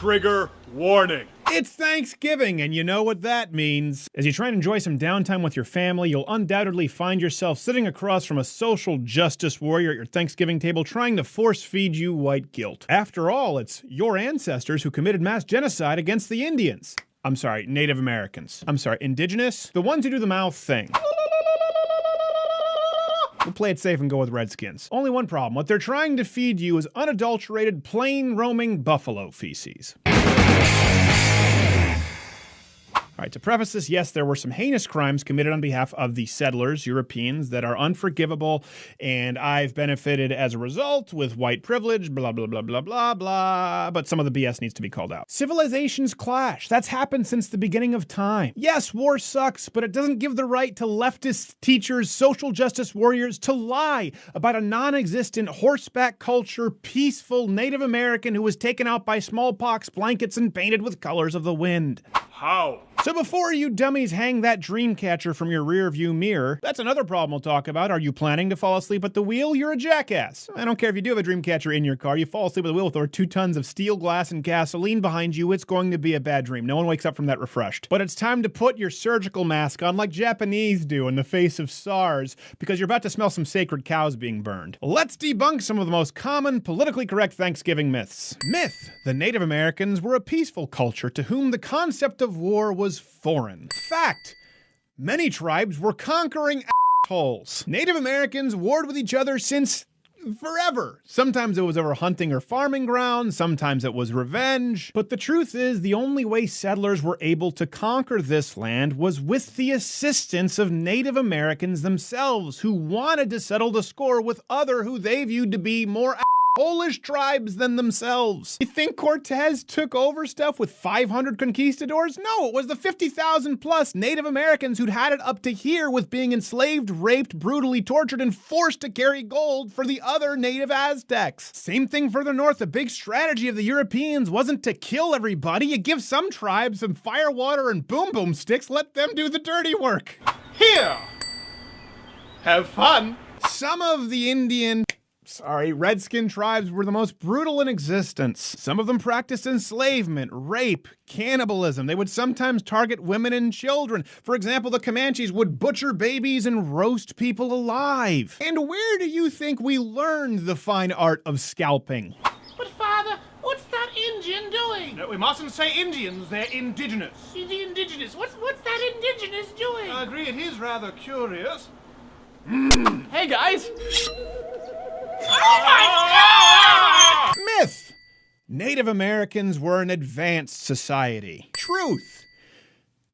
Trigger warning. It's Thanksgiving, and you know what that means. As you try and enjoy some downtime with your family, you'll undoubtedly find yourself sitting across from a social justice warrior at your Thanksgiving table trying to force-feed you white guilt. After all, it's your ancestors who committed mass genocide against the Indians. I'm sorry, Native Americans. I'm sorry, indigenous? The ones who do the mouth thing. We'll play it safe and go with Redskins. Only one problem. What they're trying to feed you is unadulterated, plain roaming buffalo feces. All right, to preface this, yes, there were some heinous crimes committed on behalf of the settlers, Europeans, that are unforgivable, and I've benefited as a result with white privilege, blah, blah, blah, blah, blah, blah, but some of the BS needs to be called out. Civilizations clash. That's happened since the beginning of time. Yes, war sucks, but it doesn't give the right to leftist teachers, social justice warriors to lie about a non-existent horseback culture, peaceful Native American who was taken out by smallpox blankets and painted with colors of the wind. How? So before you dummies hang that dream catcher from your rear view mirror, that's another problem we'll talk about. Are you planning to fall asleep at the wheel? You're a jackass. I don't care if you do have a dream catcher in your car. You fall asleep at the wheel with over 2 tons of steel, glass, and gasoline behind you. It's going to be a bad dream. No one wakes up from that refreshed. But it's time to put your surgical mask on like Japanese do in the face of SARS because you're about to smell some sacred cows being burned. Let's debunk some of the most common politically correct Thanksgiving myths. Myth: the Native Americans were a peaceful culture to whom the concept of war was foreign. Fact: many tribes were conquering assholes. Native Americans warred with each other since forever. Sometimes it was over hunting or farming grounds, sometimes it was revenge. But the truth is, the only way settlers were able to conquer this land was with the assistance of Native Americans themselves, who wanted to settle the score with other who they viewed to be more Polish tribes than themselves. You think Cortez took over stuff with 500 conquistadors? No, it was the 50,000 plus Native Americans who'd had it up to here with being enslaved, raped, brutally tortured, and forced to carry gold for the other native Aztecs. Same thing further north. The big strategy of the Europeans wasn't to kill everybody. You give some tribes some fire, water, and boom boom sticks, let them do the dirty work. Here! Have fun! Some of the Redskin tribes were the most brutal in existence. Some of them practiced enslavement, rape, cannibalism. They would sometimes target women and children. For example, the Comanches would butcher babies and roast people alive. And where do you think we learned the fine art of scalping? But Father, what's that Indian doing? No, we mustn't say Indians, they're indigenous. The indigenous. What's that indigenous doing? I agree, it is rather curious. Hey guys! Oh my God! Myth: Native Americans were an advanced society. Truth: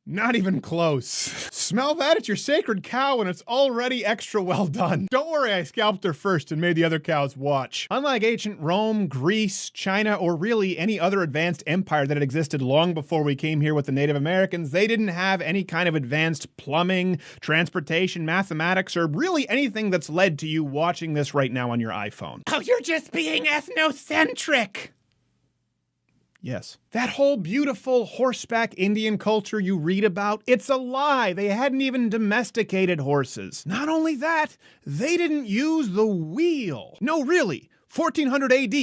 not even close. Smell that? It's your sacred cow and it's already extra well done. Don't worry, I scalped her first and made the other cows watch. Unlike ancient Rome, Greece, China, or really any other advanced empire that had existed long before we came here with the Native Americans, they didn't have any kind of advanced plumbing, transportation, mathematics, or really anything that's led to you watching this right now on your iPhone. Oh, you're just being ethnocentric. Yes. That whole beautiful horseback Indian culture you read about, it's a lie. They hadn't even domesticated horses. Not only that, they didn't use the wheel. No, really. 1400 AD,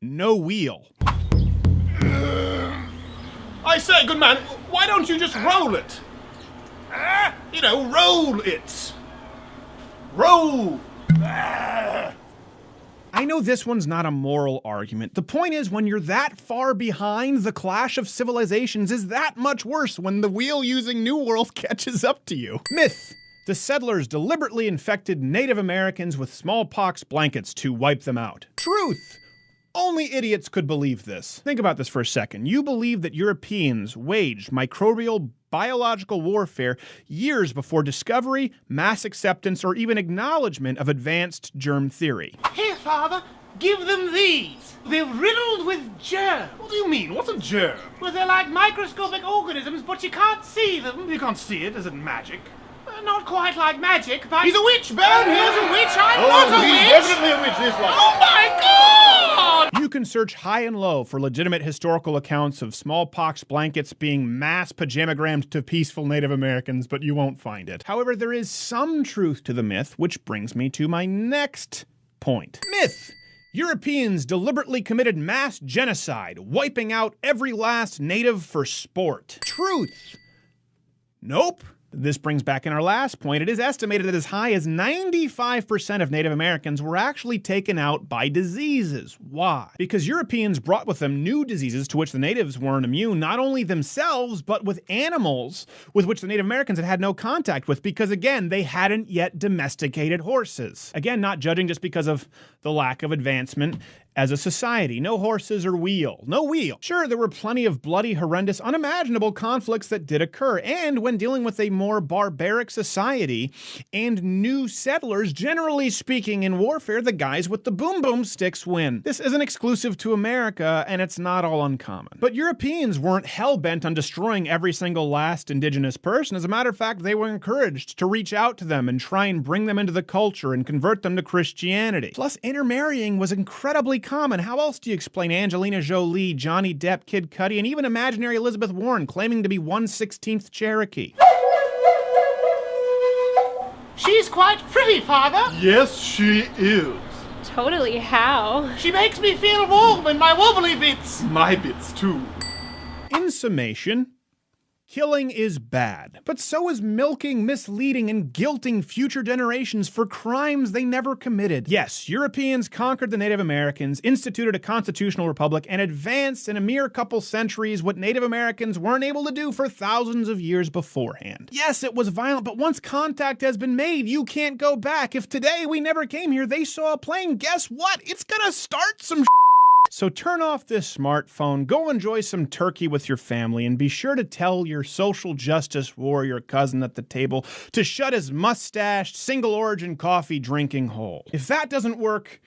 no wheel. I say, good man, why don't you just roll it? Roll it. Roll. I know this one's not a moral argument. The point is, when you're that far behind, the clash of civilizations is that much worse when the wheel-using New World catches up to you. Myth: the settlers deliberately infected Native Americans with smallpox blankets to wipe them out. Truth: only idiots could believe this. Think about this for a second. You believe that Europeans waged microbial biological warfare years before discovery, mass acceptance, or even acknowledgement of advanced germ theory. Here, Father, give them these. They're riddled with germs. What do you mean? What's a germ? Well, they're like microscopic organisms, but you can't see them. You can't see it. Is it magic? Not quite like magic, but... He's a witch, Ben! He's a witch! I'm not a witch! He's definitely a witch, this one. Oh my God! You can search high and low for legitimate historical accounts of smallpox blankets being mass pajamagrammed to peaceful Native Americans, but you won't find it. However, there is some truth to the myth, which brings me to my next point. Myth: Europeans deliberately committed mass genocide, wiping out every last native for sport. Truth. Nope. This brings back in our last point. It is estimated that as high as 95% of Native Americans were actually taken out by diseases. Why? Because Europeans brought with them new diseases to which the natives weren't immune, not only themselves, but with animals with which the Native Americans had had no contact with, because again, they hadn't yet domesticated horses. Again, not judging just because of the lack of advancement as a society. No horses or wheel. No wheel. Sure, there were plenty of bloody, horrendous, unimaginable conflicts that did occur, and when dealing with a more barbaric society and new settlers, generally speaking in warfare, the guys with the boom sticks win. This isn't exclusive to America, and it's not all uncommon. But Europeans weren't hell-bent on destroying every single last indigenous person. As a matter of fact, they were encouraged to reach out to them and try and bring them into the culture and convert them to Christianity. Plus, intermarrying was incredibly common. How else do you explain Angelina Jolie, Johnny Depp, Kid Cudi, and even imaginary Elizabeth Warren claiming to be 1/16th Cherokee? She's quite pretty, Father. Yes, she is. Totally, how? She makes me feel warm in my wobbly bits. My bits, too. In summation, killing is bad, but so is milking, misleading, and guilting future generations for crimes they never committed. Yes, Europeans conquered the Native Americans, instituted a constitutional republic, and advanced in a mere couple centuries what Native Americans weren't able to do for thousands of years beforehand. Yes, it was violent, but once contact has been made, you can't go back. If today we never came here, they saw a plane, guess what? It's gonna start some So turn off this smartphone, go enjoy some turkey with your family, and be sure to tell your social justice warrior cousin at the table to shut his mustached, single-origin coffee drinking hole. If that doesn't work,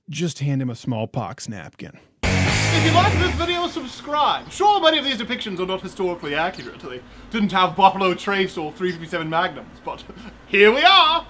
just hand him a smallpox napkin. If you like this video, subscribe. Sure, many of these depictions are not historically accurate. They didn't have Buffalo Trace or 357 Magnums, but here we are!